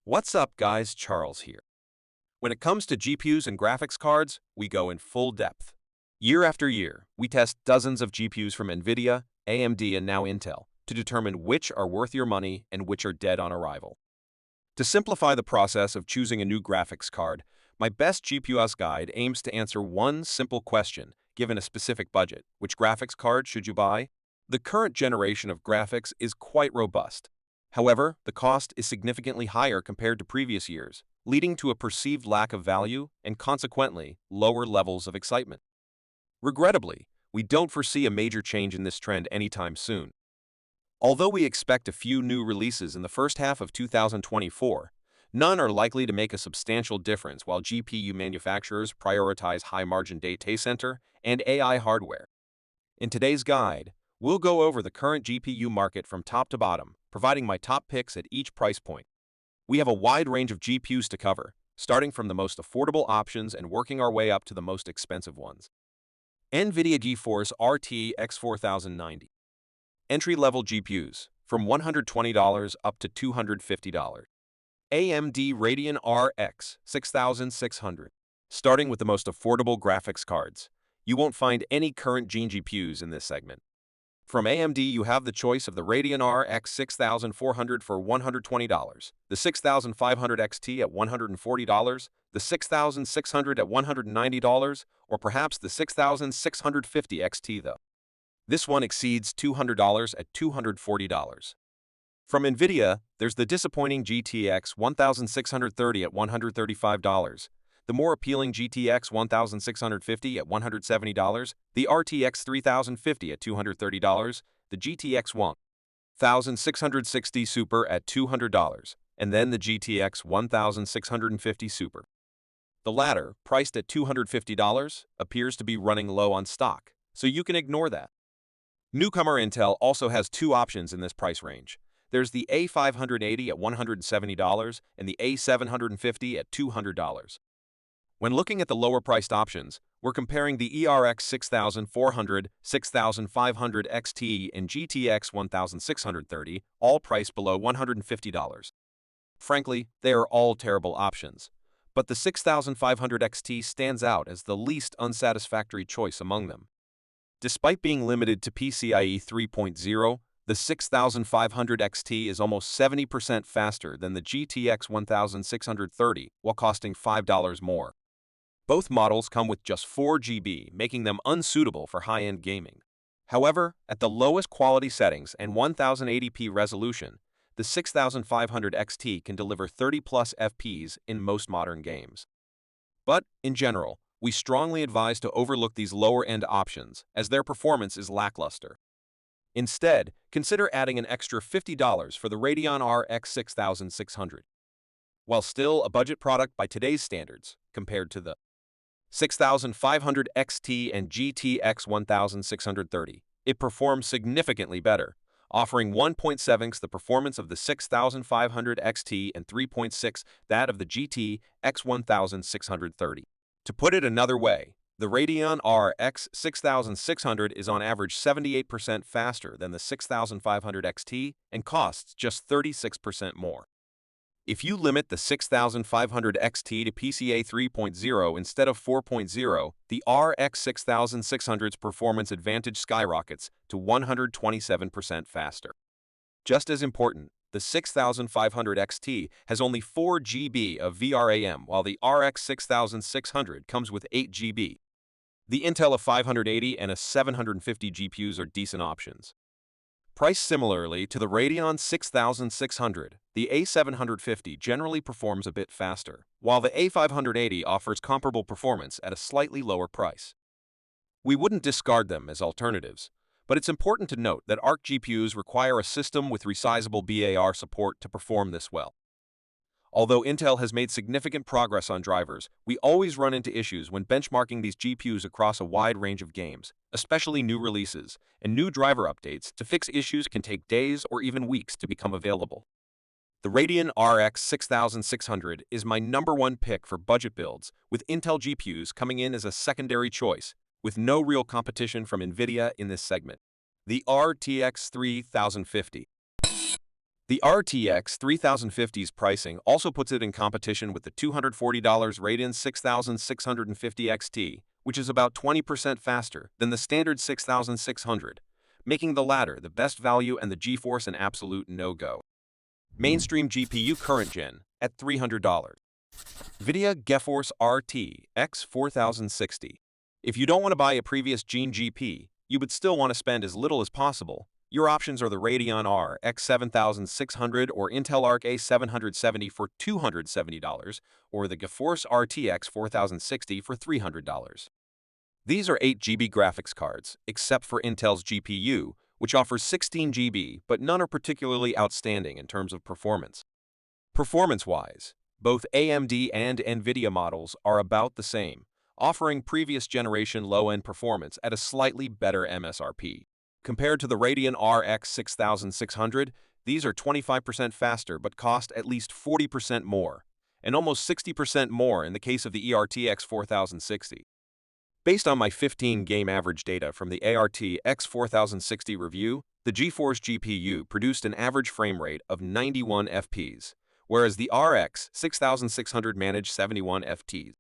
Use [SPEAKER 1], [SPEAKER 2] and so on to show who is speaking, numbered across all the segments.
[SPEAKER 1] What's up, guys? Charles here. When it comes to GPUs and graphics cards, we go in full depth. Year after year, we test dozens of GPUs from NVIDIA, AMD, and now Intel to determine which are worth your money and which are dead on arrival. To simplify the process of choosing a new graphics card, my best GPUs guide aims to answer one simple question given a specific budget: which graphics card should you buy? The current generation of graphics is quite robust. However, the cost is significantly higher compared to previous years, leading to a perceived lack of value and consequently lower levels of excitement. Regrettably, we don't foresee a major change in this trend anytime soon. Although we expect a few new releases in the first half of 2024, none are likely to make a substantial difference while GPU manufacturers prioritize high-margin data center and AI hardware. In today's guide, we'll go over the current GPU market from top to bottom, providing my top picks at each price point. We have a wide range of GPUs to cover, starting from the most affordable options and working our way up to the most expensive ones. NVIDIA GeForce RTX 4090. Entry-level GPUs, from $120 up to $250. AMD Radeon RX 6600. Starting with the most affordable graphics cards, you won't find any current Gen GPUs in this segment. From AMD, you have the choice of the Radeon RX 6400 for $120, the 6500 XT at $140, the 6600 at $190, or perhaps the 6650 XT though. This one exceeds $200 at $240. From NVIDIA, there's the disappointing GTX 1630 at $135, the more appealing GTX 1650 at $170, the RTX 3050 at $230, the GTX 1660 Super at $200, and then the GTX 1650 Super. The latter, priced at $250, appears to be running low on stock, so you can ignore that. Newcomer Intel also has two options in this price range. There's the A580 at $170 and the A750 at $200. When looking at the lower-priced options, we're comparing the ERX 6400, 6500 XT, and GTX 1630, all priced below $150. Frankly, they are all terrible options, but the 6500 XT stands out as the least unsatisfactory choice among them. Despite being limited to PCIe 3.0, the 6500 XT is almost 70% faster than the GTX 1630 while costing $5 more. Both models come with just 4 GB, making them unsuitable for high-end gaming. However, at the lowest quality settings and 1080p resolution, the 6500 XT can deliver 30+ FPS in most modern games. But, in general, we strongly advise to overlook these lower-end options as their performance is lackluster. Instead, consider adding an extra $50 for the Radeon RX 6600. While still a budget product by today's standards, compared to the 6500 XT and GTX 1630, it performs significantly better, offering 1.7x the performance of the 6500 XT and 3.6 that of the GTX 1630. To put it another way, the Radeon RX 6600 is on average 78% faster than the 6500 XT and costs just 36% more. If you limit the 6500 XT to PCIe 3.0 instead of 4.0, the RX 6600's performance advantage skyrockets to 127% faster. Just as important, the 6500 XT has only 4 GB of VRAM, while the RX 6600 comes with 8 GB. The Intel A580 and A750 GPUs are decent options. Priced similarly to the Radeon 6600, the A750 generally performs a bit faster, while the A580 offers comparable performance at a slightly lower price. We wouldn't discard them as alternatives, but it's important to note that ARC GPUs require a system with resizable BAR support to perform this well. Although Intel has made significant progress on drivers, we always run into issues when benchmarking these GPUs across a wide range of games, especially new releases, and new driver updates to fix issues can take days or even weeks to become available. The Radeon RX 6600 is my #1 pick for budget builds, with Intel GPUs coming in as a secondary choice, with no real competition from NVIDIA in this segment. The RTX 3050. The RTX 3050's pricing also puts it in competition with the $240 Radeon 6650 XT, which is about 20% faster than the standard 6600, making the latter the best value and the GeForce an absolute no-go. Mainstream GPU current gen at $300. NVIDIA GeForce RTX 4060. If you don't want to buy a previous gen GP, you would still want to spend as little as possible. Your options are the Radeon RX 7600 or Intel Arc A770 for $270, or the GeForce RTX 4060 for $300. These are 8 GB graphics cards, except for Intel's GPU, which offers 16 GB, but none are particularly outstanding in terms of performance. Performance-wise, both AMD and NVIDIA models are about the same, offering previous generation low-end performance at a slightly better MSRP. Compared to the Radeon RX 6600, these are 25% faster but cost at least 40% more, and almost 60% more in the case of the RTX 4060. Based on my 15-game average data from the RTX 4060 review, the GeForce GPU produced an average frame rate of 91 FPS, whereas the RX 6600 managed 71 FPS.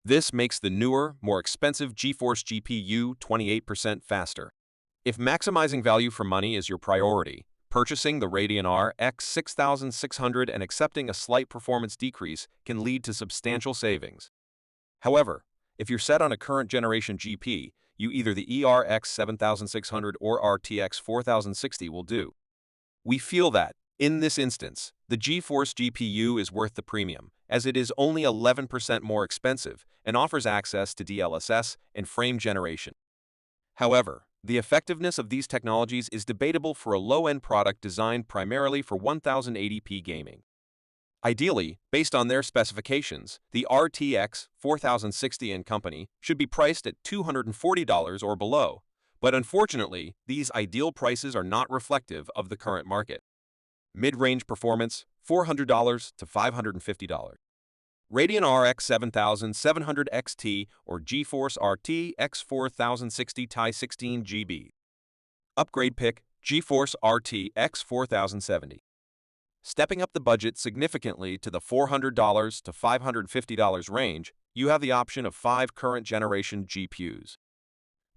[SPEAKER 1] This makes the newer, more expensive GeForce GPU 28% faster. If maximizing value for money is your priority, purchasing the Radeon RX 6600 and accepting a slight performance decrease can lead to substantial savings. However, if you're set on a current generation GP, either the RX 7600 or RTX 4060 will do. We feel that, in this instance, the GeForce GPU is worth the premium, as it is only 11% more expensive and offers access to DLSS and frame generation. However, the effectiveness of these technologies is debatable for a low-end product designed primarily for 1080p gaming. Ideally, based on their specifications, the RTX 4060 and company should be priced at $240 or below, but unfortunately, these ideal prices are not reflective of the current market. Mid-range performance, $400 to $550. Radeon RX 7700 XT or GeForce RTX 4060 Ti 16 GB. Upgrade pick, GeForce RTX 4070. Stepping up the budget significantly to the $400 to $550 range, you have the option of 5 current generation GPUs.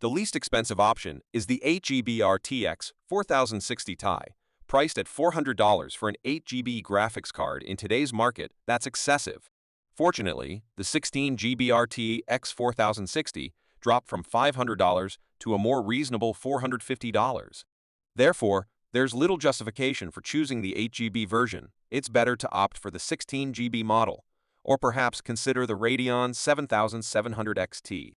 [SPEAKER 1] The least expensive option is the 8 GB RTX 4060 Ti, priced at $400 for an 8 GB graphics card. In today's market, that's excessive. Fortunately, the 16 GB RTX 4060 dropped from $500 to a more reasonable $450. Therefore, there's little justification for choosing the 8 GB version. It's better to opt for the 16 GB model, or perhaps consider the Radeon 7700 XT.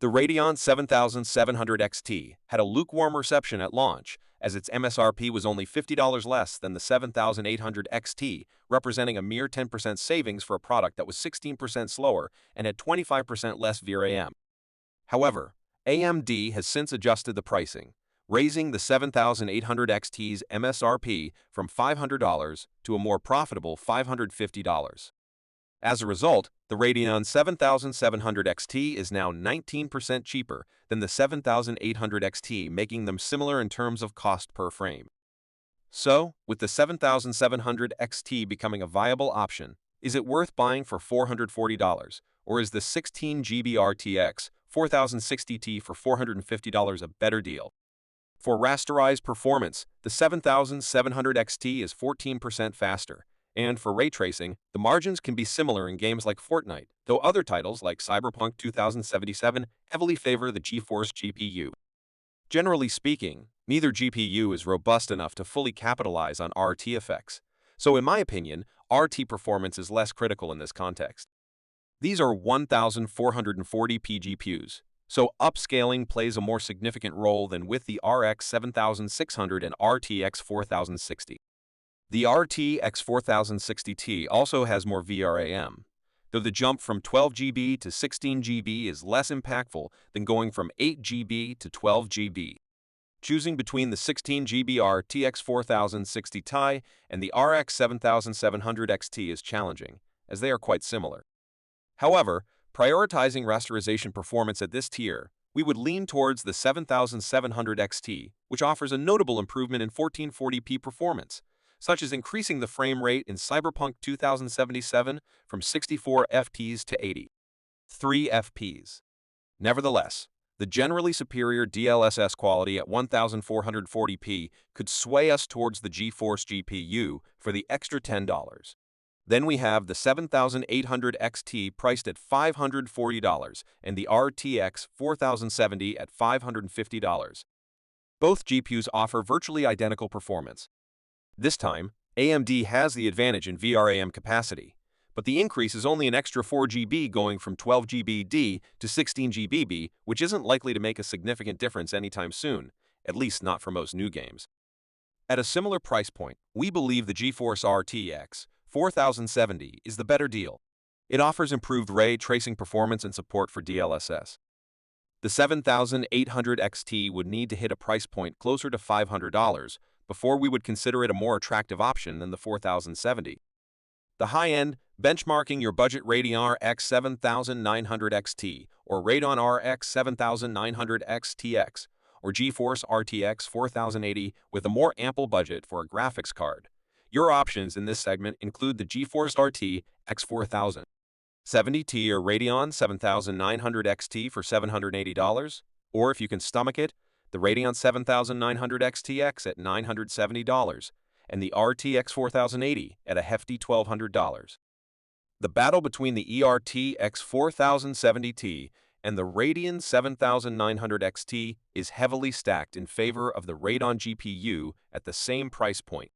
[SPEAKER 1] The Radeon 7700 XT had a lukewarm reception at launch, as its MSRP was only $50 less than the 7800 XT, representing a mere 10% savings for a product that was 16% slower and had 25% less VRAM. However, AMD has since adjusted the pricing, raising the 7800 XT's MSRP from $500 to a more profitable $550. As a result, the Radeon 7700 XT is now 19% cheaper than the 7800 XT, making them similar in terms of cost per frame. So, with the 7700 XT becoming a viable option, is it worth buying for $440, or is the 16 GB RTX 4060 Ti for $450 a better deal? For rasterized performance, the 7700 XT is 14% faster, and for ray tracing, the margins can be similar in games like Fortnite, though other titles like Cyberpunk 2077 heavily favor the GeForce GPU. Generally speaking, neither GPU is robust enough to fully capitalize on RT effects, so in my opinion, RT performance is less critical in this context. These are 1440p GPUs, so upscaling plays a more significant role than with the RX 7600 and RTX 4060. The RTX 4060 Ti also has more VRAM, though the jump from 12 GB to 16 GB is less impactful than going from 8 GB to 12 GB. Choosing between the 16 GB RTX 4060 Ti and the RX 7700 XT is challenging, as they are quite similar. However, prioritizing rasterization performance at this tier, we would lean towards the 7700 XT, which offers a notable improvement in 1440p performance, such as increasing the frame rate in Cyberpunk 2077 from 64 FPS to 83 FPS. Nevertheless, the generally superior DLSS quality at 1440p could sway us towards the GeForce GPU for the extra $10. Then we have the 7800 XT priced at $540 and the RTX 4070 at $550. Both GPUs offer virtually identical performance. This time, AMD has the advantage in VRAM capacity, but the increase is only an extra 4 GB going from 12 GB to 16 GB, which isn't likely to make a significant difference anytime soon, at least not for most new games. At a similar price point, we believe the GeForce RTX 4070 is the better deal. It offers improved ray tracing performance and support for DLSS. The 7800 XT would need to hit a price point closer to $500 before we would consider it a more attractive option than the 4070. The high-end, benchmarking your budget Radeon RX 7900 XT or Radeon RX 7900 XTX or GeForce RTX 4080 with a more ample budget for a graphics card. Your options in this segment include the GeForce RTX 4070Ti or Radeon 7900 XT for $780, or if you can stomach it, the Radeon 7900 XTX at $970, and the RTX 4080 at a hefty $1,200. The battle between the RTX 4070Ti and the Radeon 7900 XT is heavily stacked in favor of the Radeon GPU at the same price point.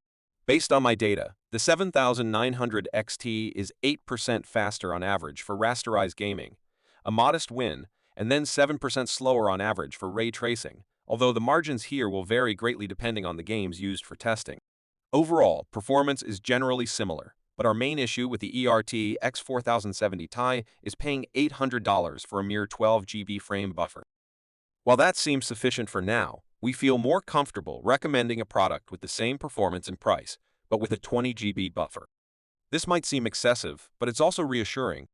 [SPEAKER 1] Based on my data, the 7900 XT is 8% faster on average for rasterized gaming, a modest win, and then 7% slower on average for ray tracing, although the margins here will vary greatly depending on the games used for testing. Overall, performance is generally similar, but our main issue with the RTX 4070 Ti is paying $800 for a mere 12 GB frame buffer. While that seems sufficient for now, we feel more comfortable recommending a product with the same performance and price, but with a 20 GB buffer. This might seem excessive, but it's also reassuring.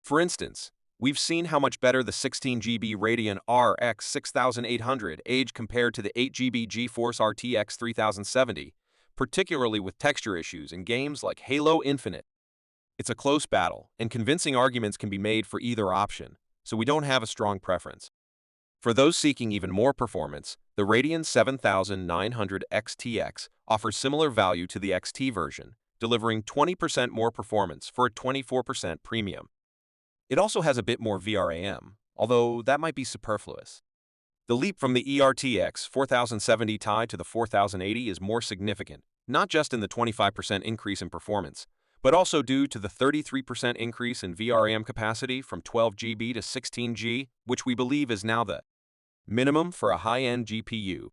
[SPEAKER 1] For instance, we've seen how much better the 16 GB Radeon RX 6800 age compared to the 8 GB GeForce RTX 3070, particularly with texture issues in games like Halo Infinite. It's a close battle, and convincing arguments can be made for either option, so we don't have a strong preference. For those seeking even more performance, the Radeon 7900 XTX offers similar value to the XT version, delivering 20% more performance for a 24% premium. It also has a bit more VRAM, although that might be superfluous. The leap from the RTX 4070 Ti to the 4080 is more significant, not just in the 25% increase in performance, but also due to the 33% increase in VRAM capacity from 12 GB to 16 GB, which we believe is now the minimum for a high-end GPU.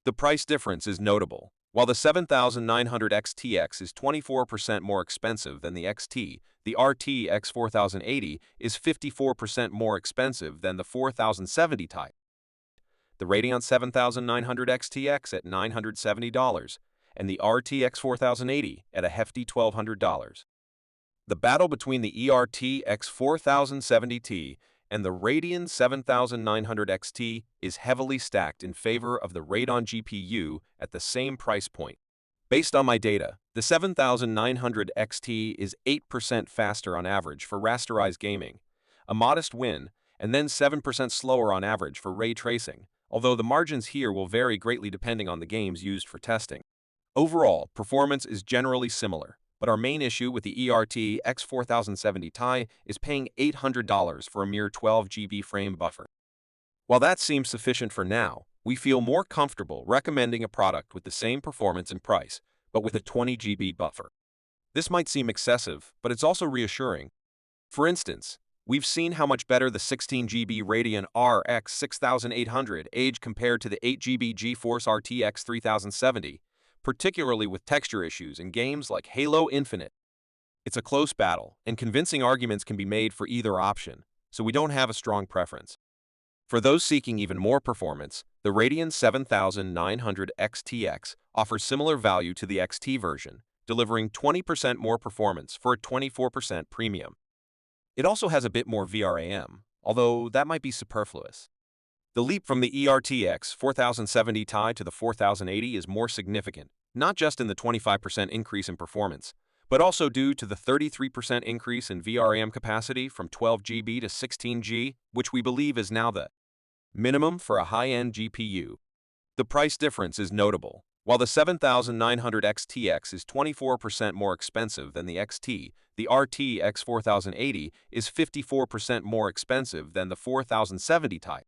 [SPEAKER 1] The price difference is notable. While the 7900 XTX is 24% more expensive than the XT, the RTX 4080 is 54% more expensive than the 4070 Ti. The Radeon 7900 XTX at $970, and the RTX 4080 at a hefty $1,200. The battle between the RTX 4070 Ti and the Radeon 7900 XT is heavily stacked in favor of the Radeon GPU at the same price point. Based on my data, the 7900 XT is 8% faster on average for rasterized gaming, a modest win, and then 7% slower on average for ray tracing, although the margins here will vary greatly depending on the games used for testing. Overall, performance is generally similar, but our main issue with the RTX 4070 Ti is paying $800 for a mere 12 GB frame buffer. While that seems sufficient for now, we feel more comfortable recommending a product with the same performance and price, but with a 20 GB buffer. This might seem excessive, but it's also reassuring. For instance, we've seen how much better the 16 GB Radeon RX 6800 age compared to the 8 GB GeForce RTX 3070, particularly with texture issues in games like Halo Infinite. It's a close battle, and convincing arguments can be made for either option, so we don't have a strong preference. For those seeking even more performance, the Radeon 7900 XTX offers similar value to the XT version, delivering 20% more performance for a 24% premium. It also has a bit more VRAM, although that might be superfluous. The leap from the RTX 4070 Ti to the 4080 is more significant, not just in the 25% increase in performance, but also due to the 33% increase in VRAM capacity from 12 GB to 16 GB, which we believe is now the minimum for a high-end GPU. The price difference is notable. While the 7900 XTX is 24% more expensive than the XT, the RTX 4080 is 54% more expensive than the 4070 type.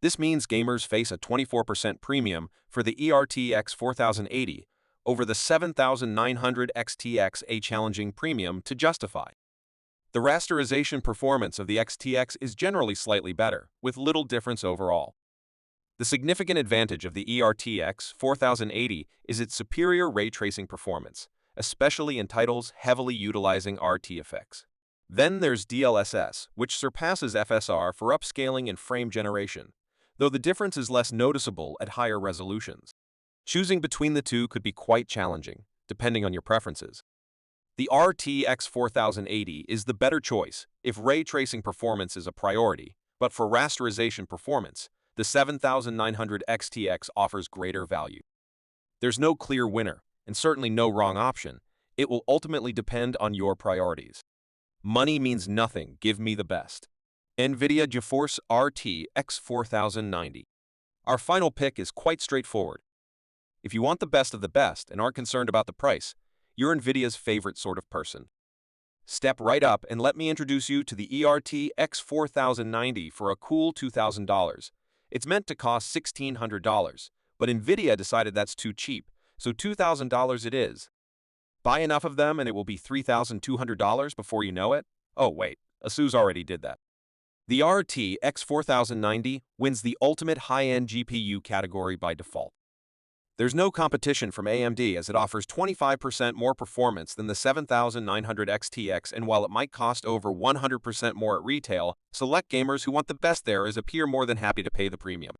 [SPEAKER 1] This means gamers face a 24% premium for the RTX 4080 over the 7900 XTX, a challenging premium to justify. The rasterization performance of the XTX is generally slightly better, with little difference overall. The significant advantage of the RTX 4080 is its superior ray tracing performance, especially in titles heavily utilizing RT effects. Then there's DLSS, which surpasses FSR for upscaling and frame generation, though the difference is less noticeable at higher resolutions. Choosing between the two could be quite challenging, depending on your preferences. The RTX 4080 is the better choice if ray tracing performance is a priority, but for rasterization performance, the 7900 XTX offers greater value. There's no clear winner, and certainly no wrong option. It will ultimately depend on your priorities. Money means nothing, give me the best. NVIDIA GeForce RTX 4090. Our final pick is quite straightforward. If you want the best of the best and aren't concerned about the price, you're NVIDIA's favorite sort of person. Step right up and let me introduce you to the RTX 4090 for a cool $2,000. It's meant to cost $1,600, but NVIDIA decided that's too cheap, so $2,000 it is. Buy enough of them and it will be $3,200 before you know it. Oh wait, ASUS already did that. The RTX 4090 wins the ultimate high-end GPU category by default. There's no competition from AMD as it offers 25% more performance than the 7900 XTX, and while it might cost over 100% more at retail, select gamers who want the best there appear more than happy to pay the premium.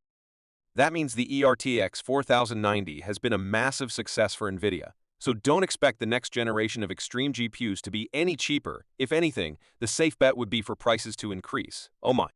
[SPEAKER 1] That means the RTX 4090 has been a massive success for NVIDIA, so don't expect the next generation of extreme GPUs to be any cheaper. If anything, the safe bet would be for prices to increase. Oh my.